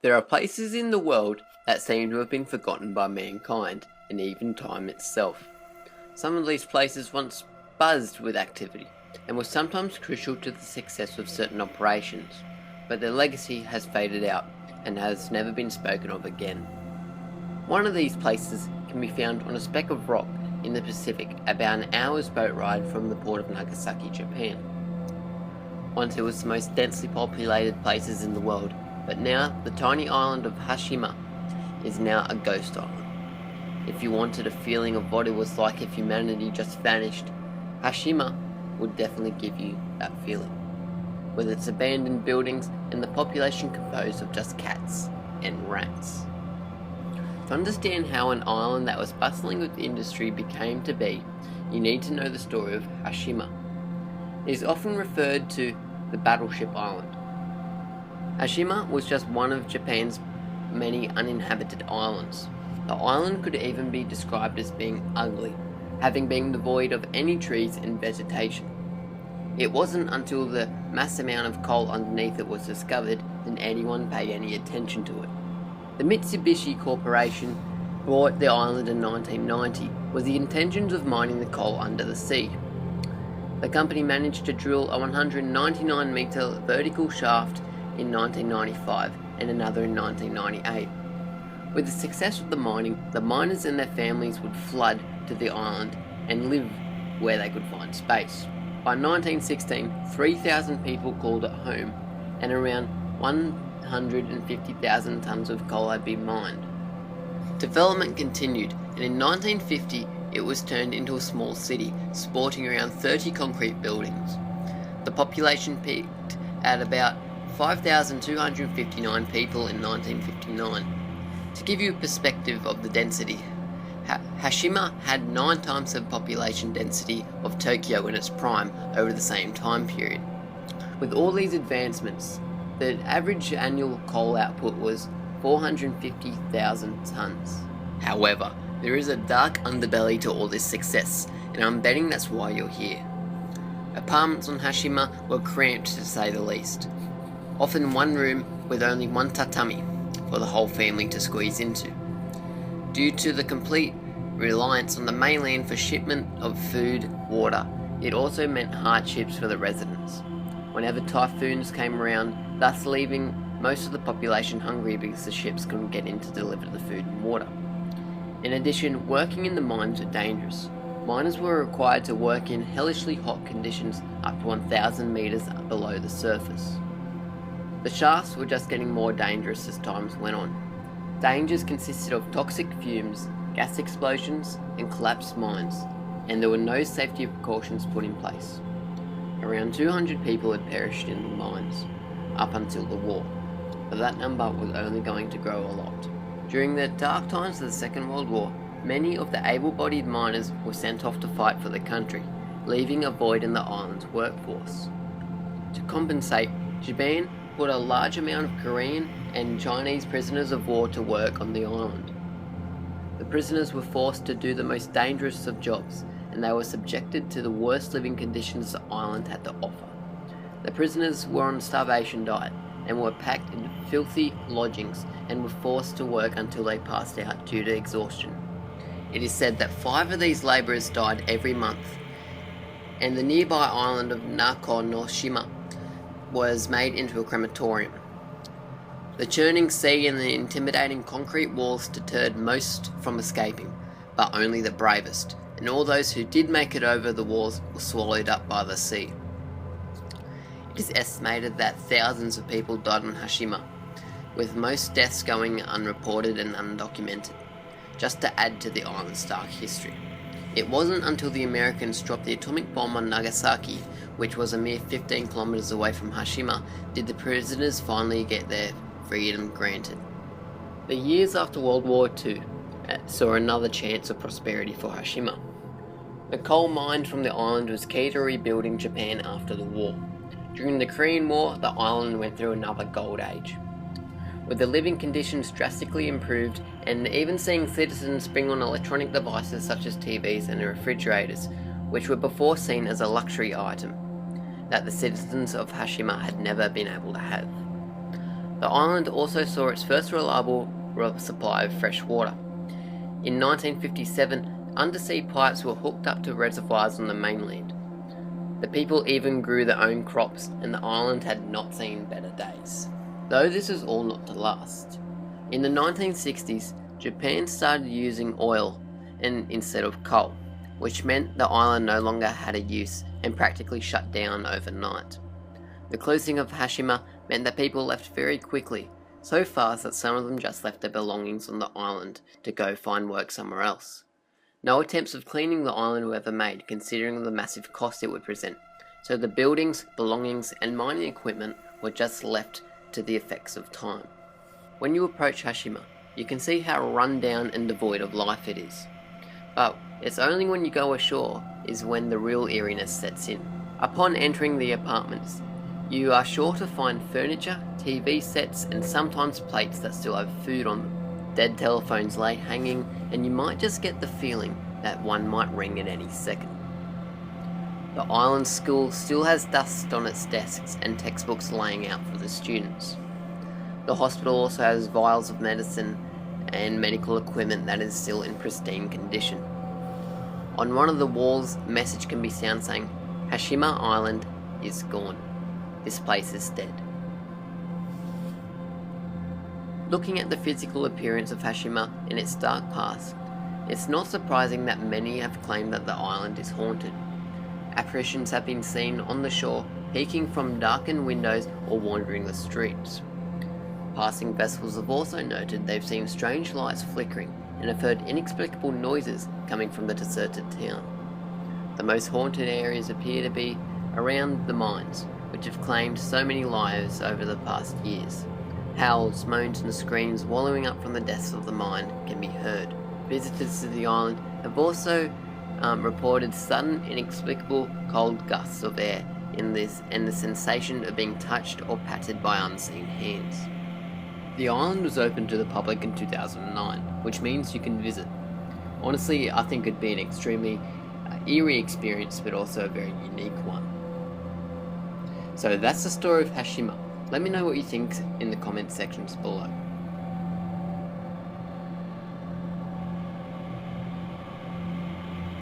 There are places in the world that seem to have been forgotten by mankind, and even time itself. Some of these places once buzzed with activity, and were sometimes crucial to the success of certain operations, but their legacy has faded out, and has never been spoken of again. One of these places can be found on a speck of rock in the Pacific, about an hour's boat ride from the port of Nagasaki, Japan. Once it was the most densely populated places in the world, but now the tiny island of Hashima is now a ghost island. If you wanted a feeling of what it was like if humanity just vanished, Hashima would definitely give you that feeling, with its abandoned buildings and the population composed of just cats and rats. To understand how an island that was bustling with industry became to be, you need to know the story of Hashima. It is often referred to the Battleship Island. Hashima was just one of Japan's many uninhabited islands. The island could even be described as being ugly, having been devoid of any trees and vegetation. It wasn't until the mass amount of coal underneath it was discovered that anyone paid any attention to it. The Mitsubishi Corporation bought the island in 1990 with the intentions of mining the coal under the sea. The company managed to drill a 199-metre vertical shaft in 1995 and another in 1998. With the success of the mining, the miners and their families would flood to the island and live where they could find space. By 1916, 3,000 people called it home, and around 150,000 tonnes of coal had been mined. Development continued, and in 1950 it was turned into a small city, sporting around 30 concrete buildings. The population peaked at about 5,259 people in 1959. To give you a perspective of the density, Hashima had 9 times the population density of Tokyo in its prime over the same time period. With all these advancements, the average annual coal output was 450,000 tonnes. However, there is a dark underbelly to all this success, and I'm betting that's why you're here. Apartments on Hashima were cramped to say the least. Often one room with only one tatami for the whole family to squeeze into. Due to the complete reliance on the mainland for shipment of food, water, it also meant hardships for the residents. Whenever typhoons came around, thus leaving most of the population hungry because the ships couldn't get in to deliver the food and water. In addition, working in the mines was dangerous. Miners were required to work in hellishly hot conditions up to 1,000 metres below the surface. The shafts were just getting more dangerous as times went on. Dangers consisted of toxic fumes, gas explosions, and collapsed mines, and there were no safety precautions put in place. Around 200 people had perished in the mines, up until the war, but that number was only going to grow a lot. During the dark times of the Second World War, many of the able-bodied miners were sent off to fight for the country, leaving a void in the island's workforce. To compensate, Japan put a large amount of Korean and Chinese prisoners of war to work on the island. The prisoners were forced to do the most dangerous of jobs, and they were subjected to the worst living conditions the island had to offer. The prisoners were on a starvation diet and were packed into filthy lodgings and were forced to work until they passed out due to exhaustion. It is said that 5 of these labourers died every month, and the nearby island of Nagasaki was made into a crematorium. The churning sea and the intimidating concrete walls deterred most from escaping, but only the bravest, and all those who did make it over the walls were swallowed up by the sea. It is estimated that thousands of people died on Hashima, with most deaths going unreported and undocumented, just to add to the island's dark history. It wasn't until the Americans dropped the atomic bomb on Nagasaki, which was a mere 15 kilometers away from Hashima, did the prisoners finally get their freedom granted. The years after World War II saw another chance of prosperity for Hashima. The coal mined from the island was key to rebuilding Japan after the war. During the Korean War, the island went through another gold age, with the living conditions drastically improved, and even seeing citizens bring on electronic devices such as TVs and refrigerators, which were before seen as a luxury item that the citizens of Hashima had never been able to have. The island also saw its first reliable supply of fresh water. In 1957, undersea pipes were hooked up to reservoirs on the mainland. The people even grew their own crops, and the island had not seen better days. Though this was all not to last. In the 1960s, Japan started using oil instead of coal, which meant the island no longer had a use and practically shut down overnight. The closing of Hashima meant that people left very quickly, so fast that some of them just left their belongings on the island to go find work somewhere else. No attempts of cleaning the island were ever made, considering the massive cost it would present, so the buildings, belongings, and mining equipment were just left to the effects of time. When you approach Hashima, you can see how run down and devoid of life it is. But it's only when you go ashore is when the real eeriness sets in. Upon entering the apartments, you are sure to find furniture, TV sets, and sometimes plates that still have food on them. Dead telephones lay hanging, and you might just get the feeling that one might ring at any second. The island school still has dust on its desks and textbooks laying out for the students. The hospital also has vials of medicine and medical equipment that is still in pristine condition. On one of the walls, a message can be found saying, "Hashima Island is gone. This place is dead." Looking at the physical appearance of Hashima in its dark past, it's not surprising that many have claimed that the island is haunted. Apparitions have been seen on the shore, peeking from darkened windows or wandering the streets. Passing vessels have also noted they've seen strange lights flickering and have heard inexplicable noises coming from the deserted town. The most haunted areas appear to be around the mines, which have claimed so many lives over the past years. Howls, moans and screams wallowing up from the depths of the mine can be heard. Visitors to the island have also reported sudden, inexplicable cold gusts of air and the sensation of being touched or patted by unseen hands. The island was opened to the public in 2009, which means you can visit. Honestly, I think it'd be an extremely eerie experience, but also a very unique one. So that's the story of Hashima. Let me know what you think in the comment sections below.